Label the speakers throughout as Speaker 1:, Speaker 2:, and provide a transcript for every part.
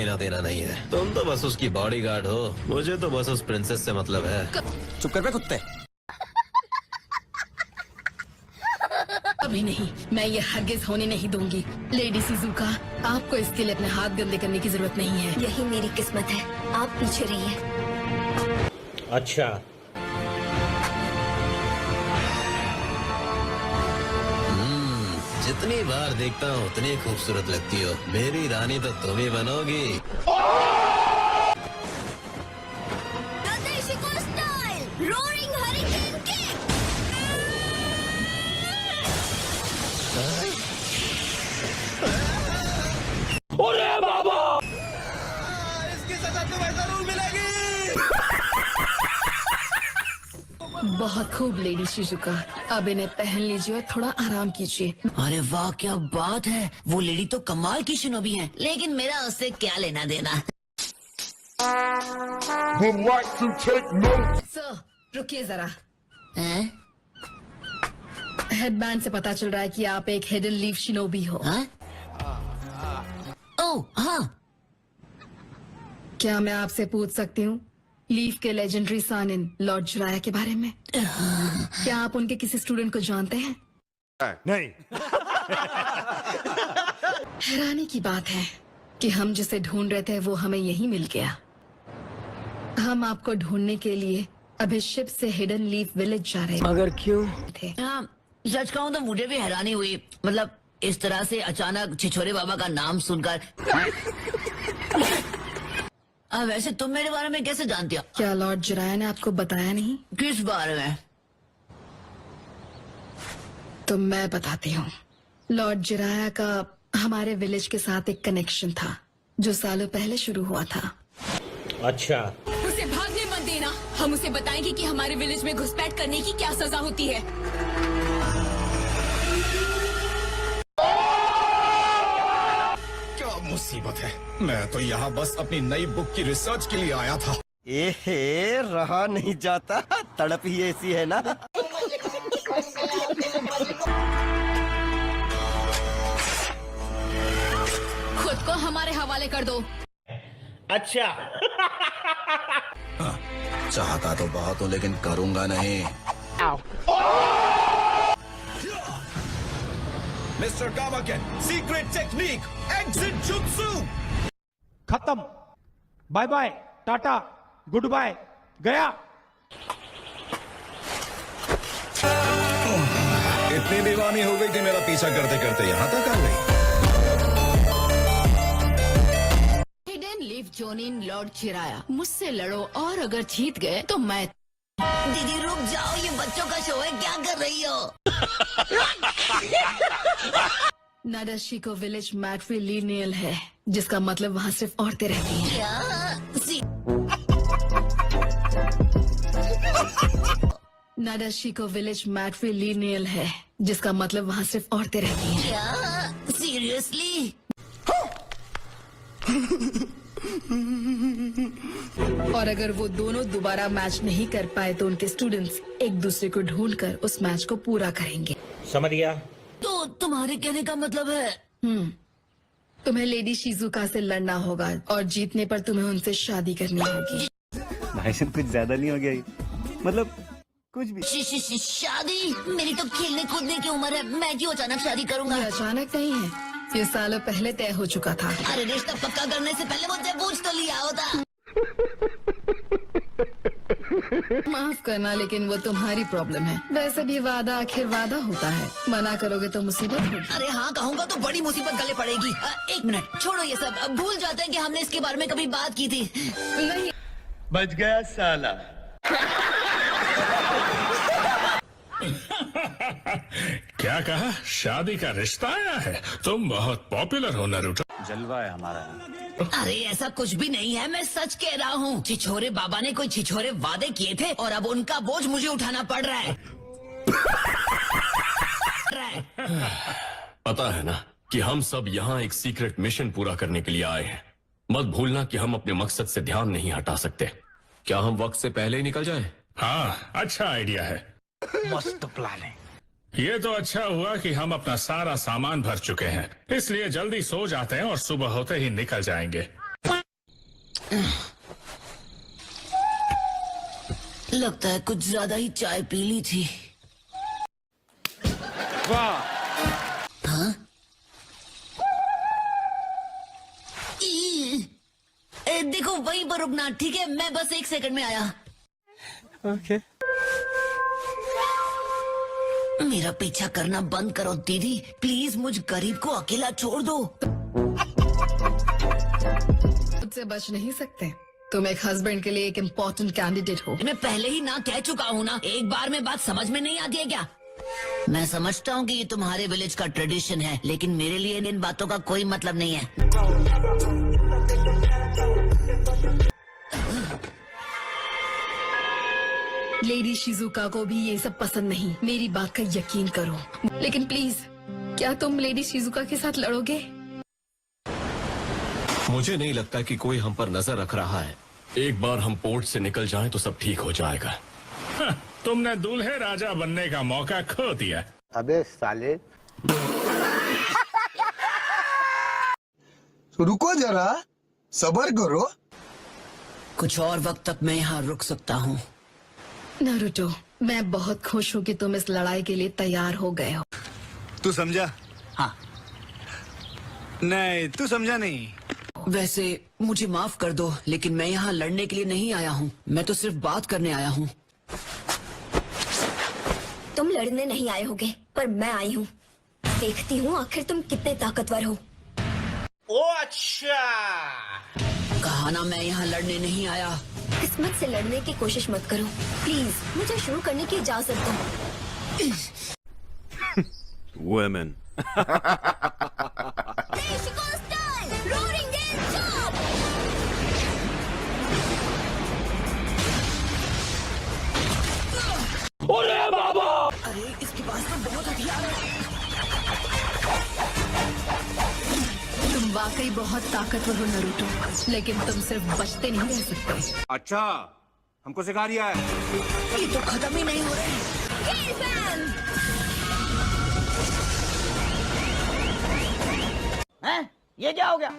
Speaker 1: लेना देना नहीं है। तुम तो बस उसकी बॉडीगार्ड हो, मुझे तो बस उस प्रिंसेस से मतलब है।
Speaker 2: चुप कर बे कुत्ते।
Speaker 3: अभी नहीं, मैं ये हरगिज होने नहीं दूंगी। लेडी शिजुका, आपको इसके लिए अपने हाथ गंदे करने की जरूरत नहीं है।
Speaker 4: यही मेरी किस्मत है, आप पीछे रहिए।
Speaker 5: अच्छा,
Speaker 1: जितनी बार देखता हूँ उतनी खूबसूरत लगती हो। मेरी रानी तो तुम ही बनोगी।
Speaker 4: Roaring hurricane kick.
Speaker 5: अरे बाबा,
Speaker 2: इसकी सजा तुम्हें जरूर मिलेगी।
Speaker 3: बहुत खूब लेडी शिजुका, अब इन्हें पहन लीजिए और थोड़ा आराम कीजिए।
Speaker 6: अरे वाह, क्या बात है। वो लेडी तो कमाल की शिनोबी है, लेकिन मेरा उससे क्या लेना देना।
Speaker 3: सर, रुकिए जरा।
Speaker 6: हैं?
Speaker 3: हेडबैंड से पता चल रहा है कि आप एक हिडन लीफ शिनोबी हो।
Speaker 6: हाँ? ओह हाँ,
Speaker 3: क्या मैं आपसे पूछ सकती हूँ लीफ के लेजेंडरी सानिन लॉर्ड जुराया के बारे में? क्या आप उनके किसी स्टूडेंट को जानते हैं?
Speaker 2: नहीं।
Speaker 3: हैरानी की बात है कि हम जिसे ढूंढ रहे थे वो हमें यहीं मिल गया। हम आपको ढूंढने के लिए अभी शिप से हिडन लीफ विलेज जा रहे
Speaker 5: मगर क्यों?
Speaker 3: थे।
Speaker 6: हाँ, सच कहूँ तो मुझे भी हैरानी हुई। मतलब इस तरह से अचानक छिछोरे बाबा का नाम सुनकर। वैसे तुम मेरे बारे में कैसे जानती हो?
Speaker 3: क्या लॉर्ड जुराया ने आपको बताया नहीं?
Speaker 6: किस बारे में?
Speaker 3: तो मैं बताती हूँ। लॉर्ड जुराया का हमारे विलेज के साथ एक कनेक्शन था जो सालों पहले शुरू हुआ था।
Speaker 5: अच्छा,
Speaker 3: उसे भागने मत देना, हम उसे बताएंगे कि हमारे विलेज में घुसपैठ करने की क्या सजा होती है।
Speaker 2: क्या मुसीबत है। मैं तो यहाँ बस अपनी नई बुक की रिसर्च के लिए आया था। एहे, रहा नहीं जाता, तड़प ही ऐसी है ना।
Speaker 3: खुद को हमारे हवाले कर दो।
Speaker 5: अच्छा।
Speaker 1: चाहता तो बहुत हूँ लेकिन करूँगा नहीं।
Speaker 2: Mister Kamaken, secret technique, exit जुत्सु।
Speaker 7: खत्म, bye bye, tata, good bye, गया।
Speaker 2: इतनी दीवानी हो गई कि मेरा पीछा करते करते यहाँ तक आ गई।
Speaker 3: हिडन लीफ जोनिन लॉर्ड चिराया, मुझसे लड़ो और अगर जीत गए तो मैं।
Speaker 6: दीदी रुक जाओ, ये बच्चों का शो है, क्या कर रही हो?
Speaker 3: नाडाशिको विलेज मैट्रिलिनियल है, जिसका मतलब वहाँ सिर्फ औरतें रहती हैं। नाडाशिको विलेज मैट्रिलिनियल है, जिसका मतलब वहाँ सिर्फ औरतें रहती हैं।
Speaker 6: क्या? सीरियसली?
Speaker 3: और अगर वो दोनों दोबारा मैच नहीं कर पाए तो उनके स्टूडेंट्स एक दूसरे को ढूंढकर उस मैच को पूरा करेंगे।
Speaker 5: समझ गया।
Speaker 6: तो तुम्हारे कहने का मतलब है?
Speaker 3: तुम्हें लेडी शिजुका से लड़ना होगा और जीतने पर तुम्हें उनसे शादी करनी होगी।
Speaker 8: भाई साहब कुछ ज्यादा नहीं हो गया ये? मतलब कुछ भी।
Speaker 6: शादी? मेरी तो खेलने कूदने की उम्र है, मैं क्यों अचानक शादी करूंगा?
Speaker 3: ये अचानक नहीं है, ये सालों पहले तय हो चुका था।
Speaker 6: अरे रिश्ता पक्का करने से पहले मुझसे पूछ तो लिया होता।
Speaker 3: माफ करना, लेकिन वो तुम्हारी प्रॉब्लम है। वैसे भी वादा आखिर वादा होता है, मना करोगे तो मुसीबत होगी।
Speaker 6: अरे हाँ कहूँगा तो बड़ी मुसीबत गले पड़ेगी। एक मिनट छोड़ो ये सब, अब भूल जाते हैं कि हमने इसके बारे में कभी बात की थी।
Speaker 3: नहीं,
Speaker 8: बच गया साला।
Speaker 9: क्या कहा? शादी का रिश्ता आया है? तुम बहुत पॉपुलर हो नारुतो।
Speaker 8: जलवा है हमारा।
Speaker 6: अरे ऐसा कुछ भी नहीं है, मैं सच कह रहा हूँ। छिछोरे बाबा ने कोई छिछोरे वादे किए थे और अब उनका बोझ मुझे उठाना पड़ रहा है।
Speaker 10: पता है ना कि हम सब यहाँ एक सीक्रेट मिशन पूरा करने के लिए आए हैं। मत भूलना कि हम अपने मकसद से ध्यान नहीं हटा सकते।
Speaker 1: क्या हम वक्त से पहले ही निकल जाएं?
Speaker 9: हाँ, अच्छा आइडिया है।
Speaker 7: मस्त प्लान है।
Speaker 9: ये तो अच्छा हुआ कि हम अपना सारा सामान भर चुके हैं, इसलिए जल्दी सो जाते हैं और सुबह होते ही निकल जाएंगे।
Speaker 6: लगता है कुछ ज्यादा ही चाय पी ली थी। हाँ? देखो वहीं पर रुकना, ठीक है? मैं बस 1 सेकंड में आया।
Speaker 8: ओके।
Speaker 6: मेरा पीछा करना बंद करो दीदी, प्लीज मुझ गरीब को अकेला छोड़ दो।
Speaker 3: मुझसे बच नहीं सकते। तुम एक हस्बैंड के लिए एक इम्पोर्टेंट कैंडिडेट हो।
Speaker 6: मैं पहले ही ना कह चुका हूँ ना, एक बार में बात समझ में नहीं आती है क्या? मैं समझता हूँ कि ये तुम्हारे विलेज का ट्रेडिशन है, लेकिन मेरे लिए इन बातों का कोई मतलब नहीं है।
Speaker 3: लेडी शिजुका को भी ये सब पसंद नहीं, मेरी बात का यकीन करो। लेकिन प्लीज, क्या तुम लेडी शिजुका के साथ लड़ोगे?
Speaker 1: मुझे नहीं लगता कि कोई हम पर नजर रख रहा है।
Speaker 10: एक बार हम पोर्ट से निकल जाएं तो सब ठीक हो जाएगा।
Speaker 9: हाँ, तुमने दूल्हे राजा बनने का मौका खो दिया।
Speaker 7: अबे साले।
Speaker 2: रुको जरा, सब्र करो।
Speaker 6: कुछ और वक्त तक मैं यहाँ रुक सकता हूँ।
Speaker 3: नारुतो, मैं बहुत खुश हूँ कि तुम इस लड़ाई के लिए तैयार हो गए हो।
Speaker 2: तू समझा?
Speaker 7: हाँ। नहीं, तू समझा नहीं।
Speaker 6: वैसे मुझे माफ कर दो, लेकिन मैं यहाँ लड़ने के लिए नहीं आया हूँ। मैं तो सिर्फ बात करने आया हूँ।
Speaker 4: तुम लड़ने नहीं आए होगे, पर मैं आई हूँ। देखती हूँ आखिर तुम कितने ताकतवर हो।
Speaker 5: ओ अच्छा।
Speaker 6: कहा ना मैं यहाँ लड़ने नहीं आया।
Speaker 4: किस्मत से लड़ने की कोशिश मत करो प्लीज, मुझे शुरू करने की इजाजत दो।
Speaker 8: Women.
Speaker 5: अरे बाबा!
Speaker 6: अरे इसके पास तो बहुत हथियार है।
Speaker 3: तुम वाकई बहुत ताकतवर हो नारुतो, लेकिन तुम सिर्फ बचते नहीं रह सकते।
Speaker 7: अच्छा, हमको सिखा दिया है।
Speaker 6: ये तो खत्म ही नहीं हो रहे।
Speaker 5: हैं? ये क्या हो गया?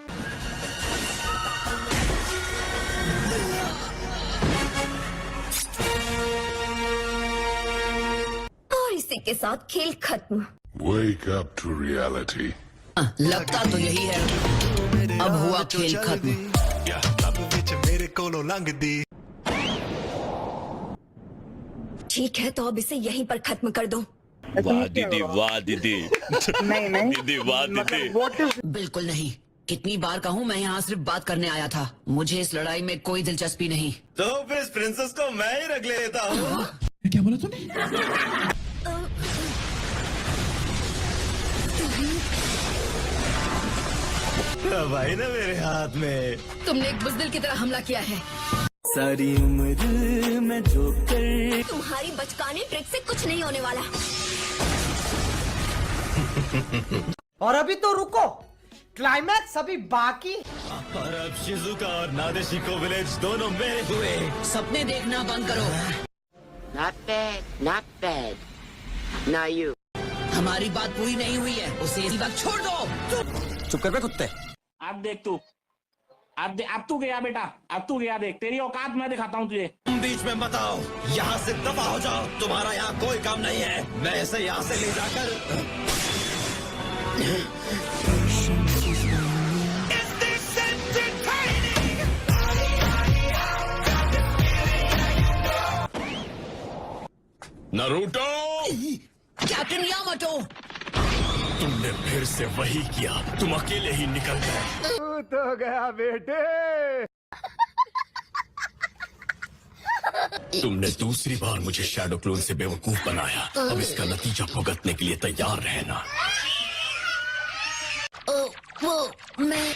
Speaker 4: और इसी के साथ खेल खत्म।
Speaker 9: Wake up to reality.
Speaker 6: लगता तो यही है। अब हुआ खेल खत्म।
Speaker 4: ठीक है, तो अब इसे यहीं पर खत्म कर दो।
Speaker 10: वाह दीदी, वाह दीदी। नहीं दीदी, वाह दीदी।
Speaker 6: बिल्कुल नहीं। कितनी बार कहूँ, मैं यहाँ सिर्फ बात करने आया था। मुझे इस लड़ाई में कोई दिलचस्पी नहीं।
Speaker 2: तो फिर इस प्रिंसेस को मैं ही रख लेता हूँ।
Speaker 7: क्या बोला तूने?
Speaker 2: भाई ना मेरे हाथ में।
Speaker 3: तुमने एक बुज़दिल की तरह हमला किया है।
Speaker 8: सारी उम्र में जो कर।
Speaker 4: तुम्हारी बचकाने ट्रिक से कुछ नहीं होने वाला।
Speaker 5: और अभी तो रुको, क्लाइमैक्स अभी बाकी।
Speaker 2: और अब शिजुका और नादेशिको विलेज दोनों मेरे हुए।
Speaker 6: सपने देखना बंद करो।
Speaker 11: Not bad, not bad. Now you.
Speaker 6: हमारी बात पूरी नहीं हुई है, उसे इसी वक्त छोड़ दो।
Speaker 2: चुप कर बे कुत्ते।
Speaker 5: अब देख तू, अब तू गया बेटा, अब तू गया। देख तेरी औकात मैं दिखाता हूँ तुझे।
Speaker 2: तुम बीच में मत आओ, यहाँ से दफा हो जाओ। तुम्हारा यहाँ कोई काम नहीं है। मैं इसे यहाँ से ले जाकर
Speaker 10: नारुतो!
Speaker 6: Captain Yamato!
Speaker 10: तुमने फिर से वही किया। तुम अकेले ही निकल गए।
Speaker 7: तो गया बेटे।
Speaker 10: तुमने दूसरी बार मुझे शैडो क्लोन से बेवकूफ बनाया। अब इसका नतीजा भुगतने के लिए तैयार रहना।
Speaker 6: वो मैं